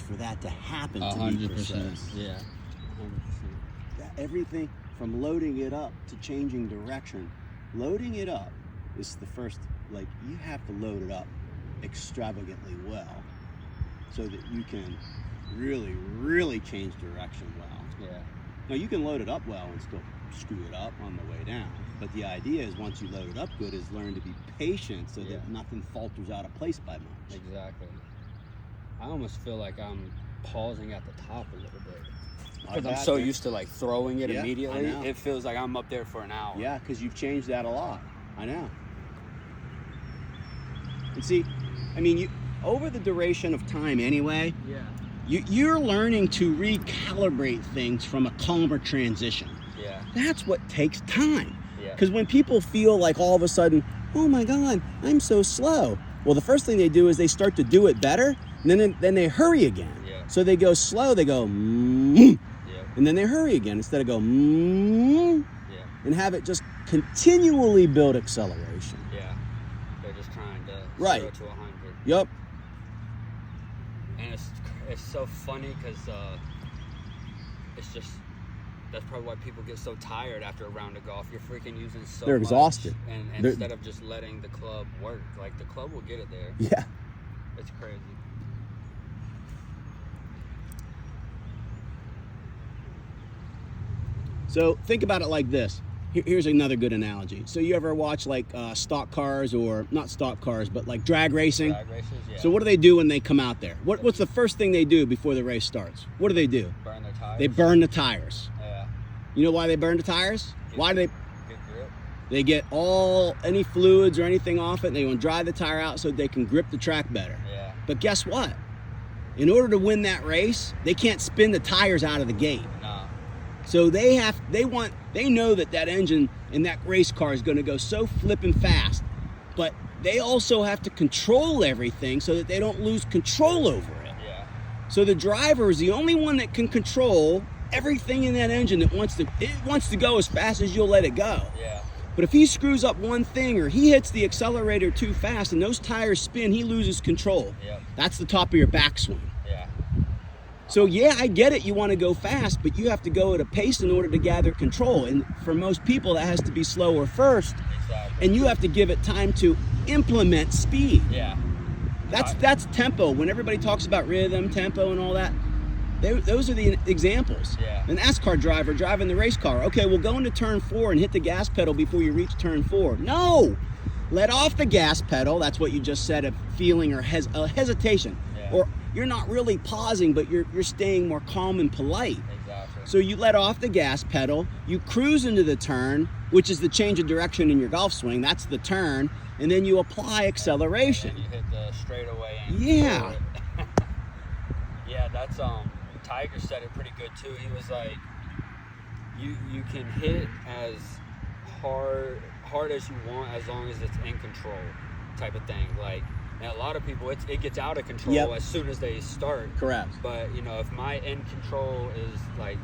for that to happen to be 100%. precise. Yeah. 100%. Everything from loading it up to changing direction. Loading it up is the first, like, you have to load it up extravagantly well so that you can really, really change direction well. Yeah. Now, you can load it up well and still screw it up on the way down. But the idea is once you load it up good is learn to be patient so that nothing falters out of place by much. Exactly. I almost feel like I'm pausing at the top a little bit. Because I'm so used to like throwing it immediately. It feels like I'm up there for an hour. Yeah, because you've changed that a lot. I know. And see, I mean, you over the duration of time anyway, you're learning to recalibrate things from a calmer transition. Yeah. That's what takes time. Yeah. Because when people feel like all of a sudden, oh my God, I'm so slow. Well, the first thing they do is they start to do it better, and then they hurry again. Yeah. So they go slow, they go, and then they hurry again instead of go, and have it just continually build acceleration. Yeah. They're just trying to 0 to 100. Yep. And it's so funny because it's just, that's probably why people get so tired after a round of golf. You're freaking using so They're much, exhausted. And instead of just letting the club work, like the club will get it there. Yeah. It's crazy. So think about it like this. Here's another good analogy. So you ever watch like stock cars, or not stock cars, but like drag racing? Drag races, yeah. So what do they do when they come out there? What's the first thing they do before the race starts? What do they do? Burn their tires. They burn the tires. Yeah. You know why they burn the tires? Why do they? Get grip. They get any fluids or anything off it, and they want to dry the tire out so they can grip the track better. Yeah. But guess what? In order to win that race, they can't spin the tires out of the gate. No. So they know that engine in that race car is going to go so flippin' fast, but they also have to control everything so that they don't lose control over it. Yeah. So the driver is the only one that can control everything in that engine that wants to go as fast as you'll let it go. Yeah. But if he screws up one thing, or he hits the accelerator too fast and those tires spin, he loses control. Yep. That's the top of your backswing. Yeah. So yeah, I get it, you want to go fast, but you have to go at a pace in order to gather control. And for most people, that has to be slower first. Exactly. And you have to give it time to implement speed. Yeah. That's tempo. When everybody talks about rhythm, tempo, and all that, those are the examples. Yeah. The NASCAR driver driving the race car. Okay, well, go into turn 4 and hit the gas pedal before you reach turn 4. No! Let off the gas pedal. That's what you just said, a feeling or hesitation. Yeah. Or you're not really pausing, but you're staying more calm and polite. Exactly. So you let off the gas pedal, you cruise into the turn, which is the change of direction in your golf swing. That's the turn. And then you apply acceleration. And you hit the straightaway. And Yeah. Yeah, that's Tiger said it pretty good too. He was like, you can hit as hard as you want as long as it's in control, type of thing. Like, and a lot of people, it gets out of control as soon as they start. Correct. But if my in control is like,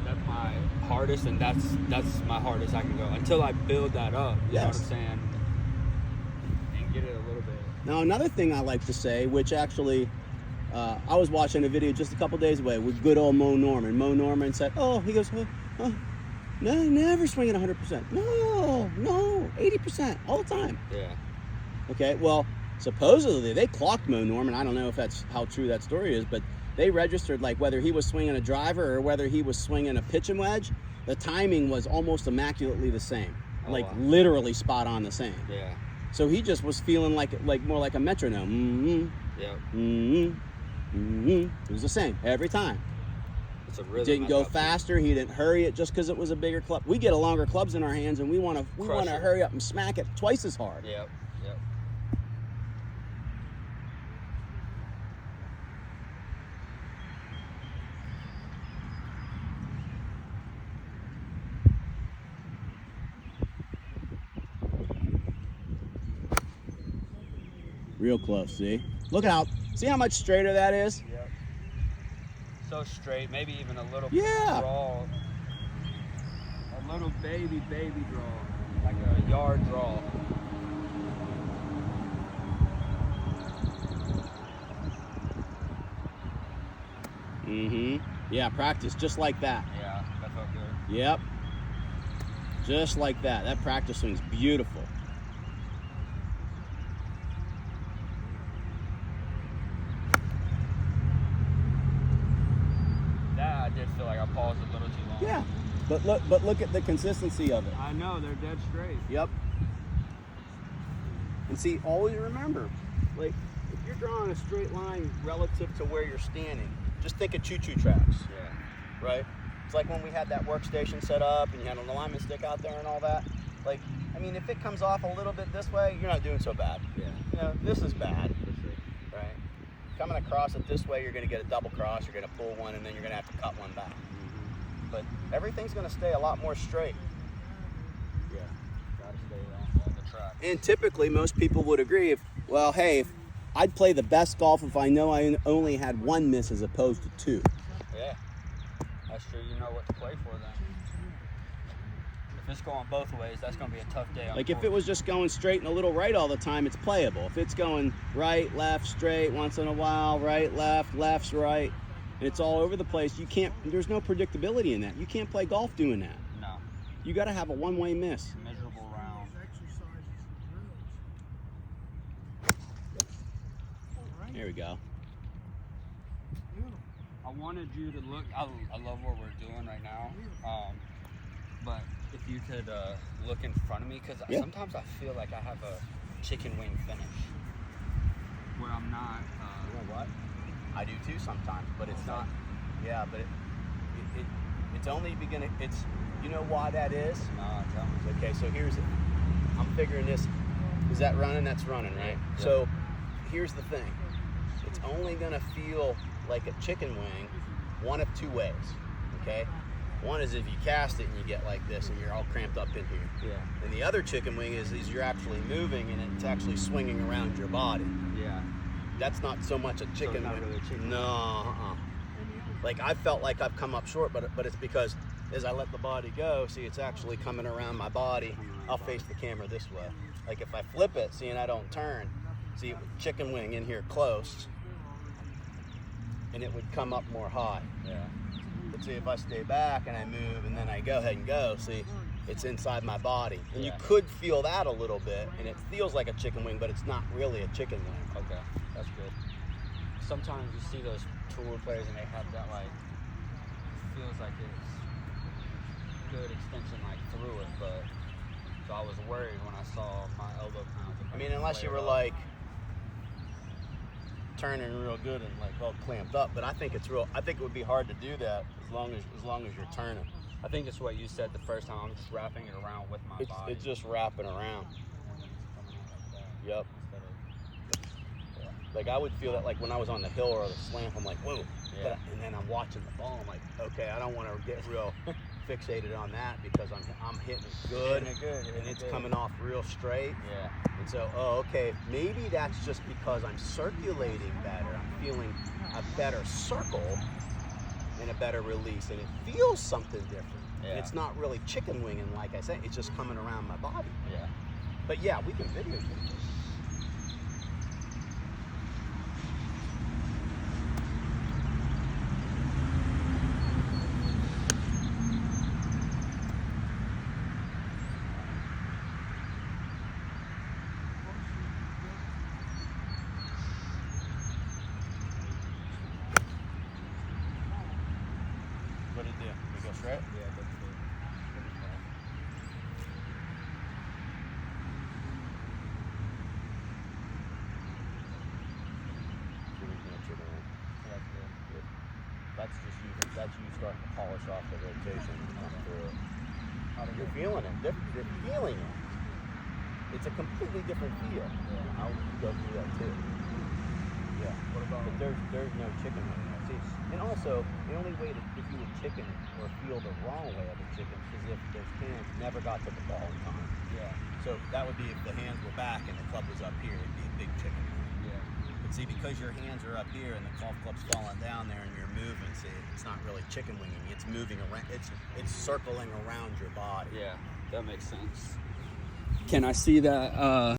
that's my hardest, and that's my hardest I can go until I build that up. You know what I'm saying? And get it a little bit. Now, another thing I like to say, which actually, I was watching a video just a couple days away with good old Mo Norman. Mo Norman said, he goes, no, never swing at 100%. No, 80% all the time. Yeah. Okay, well, supposedly they clocked Mo Norman. I don't know if that's how true that story is, but they registered like whether he was swinging a driver or whether he was swinging a pitch and wedge. The timing was almost immaculately the same, literally spot on the same. Yeah. So he just was feeling like more like a metronome. It was the same every time. It's a rhythm. Didn't go faster. He didn't hurry it just because it was a bigger club. We get a longer clubs in our hands, and we want to hurry up and smack it twice as hard. Yep. Real close, see? Look out. See how much straighter that is? Yep. So straight, maybe even a little draw. A little baby draw. Like a yard draw. Mm-hmm. Yeah, practice just like that. Yeah, that felt good. Yep. Just like that. That practice swing's beautiful. That I did feel like I paused a little too long. Yeah. But look at the consistency of it. I know, they're dead straight. Yep. And see, always remember, like, if you're drawing a straight line relative to where you're standing, just think of choo-choo tracks, Yeah. right? It's like when we had that workstation set up and you had an alignment stick out there and all that. Like, I mean, if it comes off a little bit this way, you're not doing so bad. Yeah. You know, this is bad, For sure. right? Coming across it this way, you're going to get a double cross, you're going to pull one, and then you're going to have to cut one back. But everything's going to stay a lot more straight. Yeah. Gotta stay on the track. And typically, most people would agree, if I'd play the best golf if I know I only had one miss as opposed to two. Yeah. That's true. You know what to play for then. If it's going both ways, that's going to be a tough day on Like the if it course. was just going straight and a little right all the time, it's playable. If it's going right, left, straight, once in a while, right, left, left's right, and it's all over the place, there's no predictability in that. You can't play golf doing that. No. You got to have a one-way miss. Miserable round. There we go. I wanted you to look. I love what we're doing right now. But if you could look in front of me, because Yeah. sometimes I feel like I have a chicken wing finish where I'm not. You know what? I do too sometimes, but it's not. Yeah, but it's only beginning. It's, you know why that is? Nah, tell me. Okay, so here's it. I'm figuring this. Is that running? That's running, right? Yeah. So here's the thing. It's only gonna feel like a chicken wing one of two ways. Okay. One is if you cast it and you get like this and you're all cramped up in here. Yeah. And the other chicken wing is you're actually moving and it's actually swinging around your body. Yeah. That's not so much a chicken not wing. really a chicken No. Like I felt like I've come up short, but it's because as I let the body go, see, it's actually coming around my body. I'll face the camera this way. Like if I flip it, see, and I don't turn, see, chicken wing in here close, and it would come up more high. Yeah. But see, if I stay back and I move and then I go ahead and go, see, it's inside my body. And Yeah. you could feel that a little bit, and it feels like a chicken wing, but it's not really a chicken wing. Okay, that's good. Sometimes you see those tour players and they have that like feels like it's good extension like through it, but so I was worried when I saw my elbow kind of. I mean, unless you were like turning real good and like all clamped up, but I think it would be hard to do that as long as you're turning. I think it's what you said the first time. I'm just wrapping it around with my body. It's just wrapping around. And it's coming out like that Yep. instead of- yeah. Like I would feel that like when I was on the hill or the slant, I'm like, whoa. Yeah. And then I'm watching the ball. I'm like, okay, I don't want to get real fixated on that because I'm hitting it good, Hitting it good, hitting and it it's good. coming off real straight. Yeah. And so, okay, maybe that's just because I'm circulating better. I'm feeling a better circle and a better release, and it feels something different. Yeah. And it's not really chicken winging, like I said. It's just coming around my body. Yeah. But yeah, we can video this. What did it do? Did it go straight? Yeah, that's good. That's good. That's you starting to polish off the rotation and come through it. You're feeling it. You're feeling it. It's a completely different feel. Yeah. I'll go through that too. Yeah. What about? But there's no chicken wing there. See, and also the only way if you would chicken or feel the wrong way of a chicken is if those hands never got to the ball in time. Yeah. So that would be if the hands were back and the club was up here, it'd be a big chicken wing. Yeah. But see, because your hands are up here and the golf club's falling down there and you're moving, see, it's not really chicken winging. It's moving around. It's circling around your body. Yeah, that makes sense. Can I see that